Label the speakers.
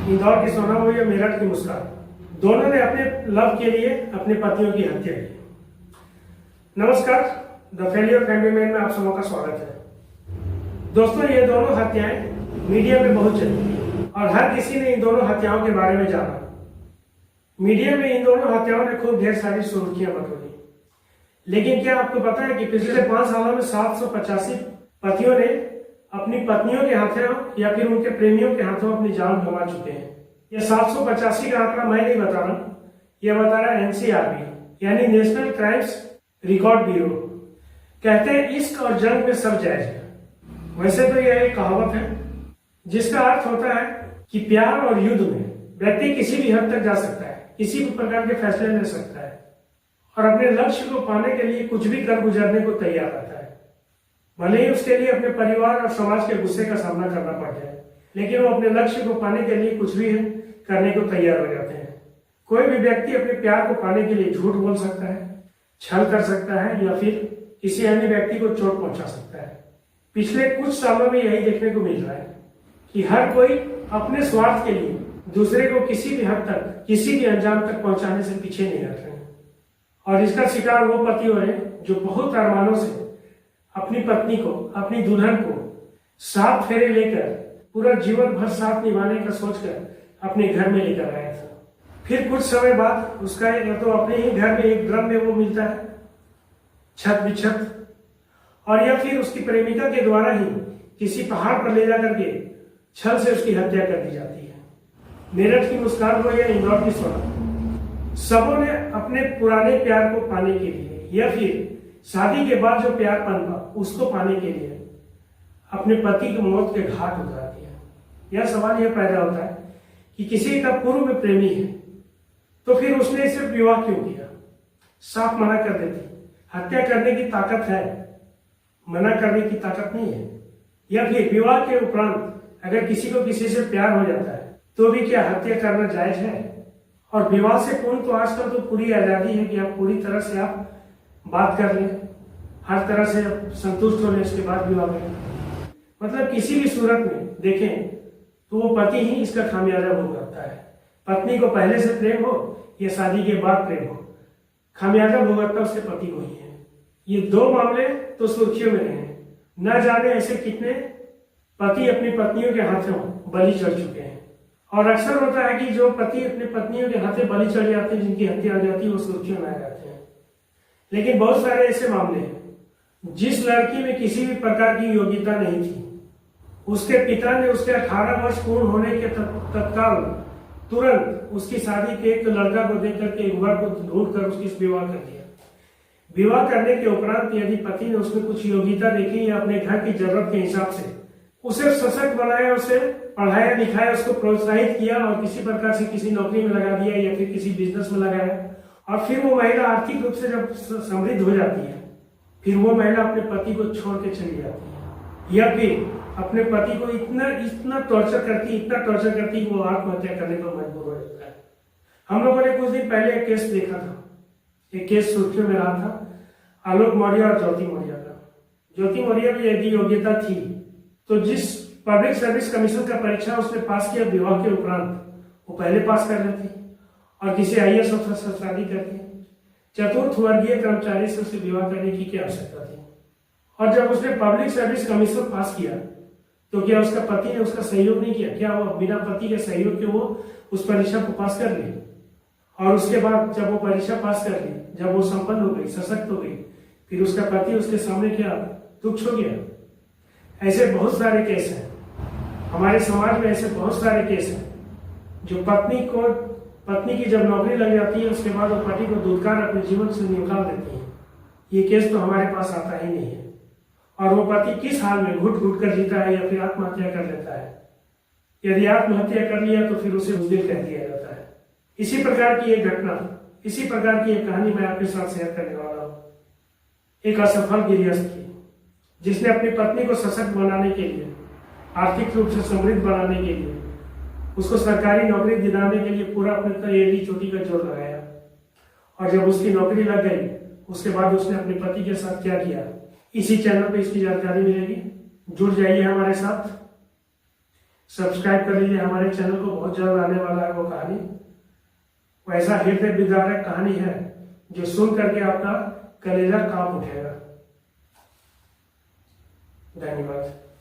Speaker 1: इंदौर की सोनम और मेरठ की मुस्कान, दोनों ने अपने लव के लिए अपने पतियों की हत्या की। नमस्कार, द फेलियर फैमिली मैन में आप सबों का स्वागत है। दोस्तों, ये दोनों हत्याएं मीडिया में बहुत चली और हर किसी ने इन दोनों हत्याओं के बारे में जाना। मीडिया में इन दोनों हत्याओं ने खूब ढेर सारी सुर्खियां बटोरी। लेकिन क्या आपको पता है कि पिछले 5 सालों में 785 पतियों ने अपनी पत्नियों के हाथों या फिर उनके प्रेमियों के हाथों अपनी जान गंवा चुके हैं। यह 785 का आंकड़ा मैं नहीं बता रहा, यह बता रहा है NCRB यानी नेशनल क्राइम्स रिकॉर्ड ब्यूरो। कहते हैं इश्क और जंग में सब जायज है। वैसे तो यह एक कहावत है जिसका अर्थ होता है कि प्यार और युद्ध में व्यक्ति किसी भी हद तक जा सकता है, किसी भी प्रकार के फैसले ले सकता है और अपने लक्ष्य को पाने के लिए कुछ भी कर गुजरने को तैयार रहता है। भले ही उसके लिए अपने परिवार और समाज के गुस्से का सामना करना पड़ जाए, लेकिन वो अपने लक्ष्य को पाने के लिए कुछ भी करने को तैयार हो जाते हैं। कोई भी व्यक्ति अपने प्यार को पाने के लिए झूठ बोल सकता है, छल कर सकता है या फिर किसी अन्य व्यक्ति को चोट पहुंचा सकता है। पिछले कुछ सालों में यही देखने को मिल रहा है कि हर कोई अपने स्वार्थ के लिए दूसरे को किसी भी हद तक, किसी भी अंजाम तक पहुंचाने से पीछे नहीं हट रहे हैं। और इसका शिकार वो पति हो रहे हैं जो बहुत अरमानों से अपनी पत्नी को, अपनी दुल्हन को 7 फेरे लेकर पूरा जीवन भर साथ निभाने का सोचकर अपने घर में लेकर आया था। फिर कुछ समय बाद उसका या तो अपने ही घर में एक ड्रम में वो मिलता है छत बिछत, और या फिर उसकी प्रेमिका के द्वारा ही किसी पहाड़ पर ले जाकर के छल से उसकी हत्या कर दी जाती है। मेरठ की मुस्कान हो या इंदौर की सोनम, सबों ने अपने पुराने प्यार को पाने के लिए या फिर शादी के बाद जो प्यार पनपा उसको पाने के लिए अपने पति की मौत के घाट उतार दिया। यह सवाल यह पैदा होता है कि किसी का पूर्व में प्रेमी है तो फिर उसने सिर्फ विवाह क्यों किया? साफ मना कर देती। हत्या करने की ताकत है, मना करने की ताकत नहीं है। या फिर विवाह के उपरांत अगर किसी को किसी से प्यार हो जाता है तो भी क्या हत्या करना जायज है? और विवाह से पूर्ण तो आजकल तो पूरी आजादी है कि आप पूरी तरह से आप बात कर लें, हर तरह से संतुष्ट हो लें, इसके बाद विवाह करें। मतलब किसी भी सूरत में देखें तो वो पति ही इसका खामियाजा भोग करता है। पत्नी को पहले से प्रेम हो या शादी के बाद प्रेम हो, खामियाजा भुगतता उसके पति को ही है। ये 2 मामले तो सुर्खियों में रहे हैं। न जाने ऐसे कितने पति अपनी पत्नियों के हाथों बलि चढ़ चुके हैं। और अक्सर होता है कि जो पति अपनी पत्नियों के हाथे बलि चढ़ जाते हैं, जिनकी हत्या हो जाती है, वो सुर्खियों में आ जाते हैं। लेकिन बहुत सारे ऐसे मामले हैं जिस लड़की में किसी भी प्रकार की योग्यता नहीं थी, उसके पिता ने उसके 18 वर्ष पूर्ण होने के तत्काल तुरंत उसकी शादी के एक लड़का को देकर के एक वर को ढूंढकर उसकी विवाह कर दिया। विवाह करने के उपरांत यदि पति ने उसमें कुछ योग्यता देखी या अपने घर की जरूरत के हिसाब से उसे सशक्त बनाया, उसे पढ़ाया लिखाया, उसको प्रोत्साहित किया और किसी प्रकार से किसी नौकरी में लगा दिया या फिर किसी बिजनेस में लगाया, और फिर वो महिला आर्थिक रूप से जब समृद्ध हो जाती है, फिर वो महिला अपने पति को छोड़ के चली जाती है या फिर अपने पति को इतना टॉर्चर करती कि वो आत्महत्या करने पर मजबूर हो जाता है। हम लोगों ने कुछ दिन पहले एक केस देखा था। एक केस सुर्खियों में रहा था आलोक मौर्य और ज्योति मौर्य का। ज्योति मौर्य की यदि योग्यता थी तो जिस पब्लिक सर्विस कमीशन का परीक्षा उसने पास किया विवाह के उपरांत, वो पहले पास कर लेती और किसी IAS अफसर से शादी करती। चतुर्थ वर्गीय कर्मचारी से उसे विवाह करने की क्या आवश्यकता थी? और जब उसने पब्लिक सर्विस कमीशन पास किया तो क्या उसका पति ने उसका सहयोग नहीं किया? क्या वो बिना पति के सहयोग के वो उस परीक्षा को पास कर ली? और उसके बाद जब वो परीक्षा पास कर ली, जब वो संपन्न हो गई, सशक्त हो गई, फिर उसका पति उसके सामने क्या तुच्छ हो गया? ऐसे बहुत सारे केस हैं हमारे समाज में, ऐसे बहुत सारे केस हैं जो पत्नी की जब नौकरी लग जाती है उसके बाद वो पति को धुतकार अपने जीवन से निकाल देती है। ये केस तो हमारे पास आता ही नहीं है। और वो पति किस हाल में घुट घुट कर जीता है या फिर आत्महत्या कर लेता है। यदि आत्महत्या कर लिया तो फिर उसे बुज़दिल कह दिया जाता है। इसी प्रकार की एक घटना, इसी प्रकार की एक कहानी मैं आपके साथ शेयर करने वाला हूँ। एक असफल गृहस्थ की जिसने अपनी पत्नी को सशक्त बनाने के लिए, आर्थिक रूप से समृद्ध बनाने के लिए, उसको सरकारी नौकरी दिलाने के लिए पूरा अपने एड़ी चोटी का जोर लगाया। और जब उसकी नौकरी लग गई उसके बाद उसने अपने पति के साथ क्या किया, इसी चैनल पे इसकी जानकारी मिलेगी। जुड़ जाइए हमारे साथ। सब्सक्राइब कर लीजिए हमारे चैनल को, बहुत जल्द आने वाला है वो कहानी। वैसा हृदय विदारक कहानी है जो सुन करके आपका कलेजा कांप उठेगा। धन्यवाद।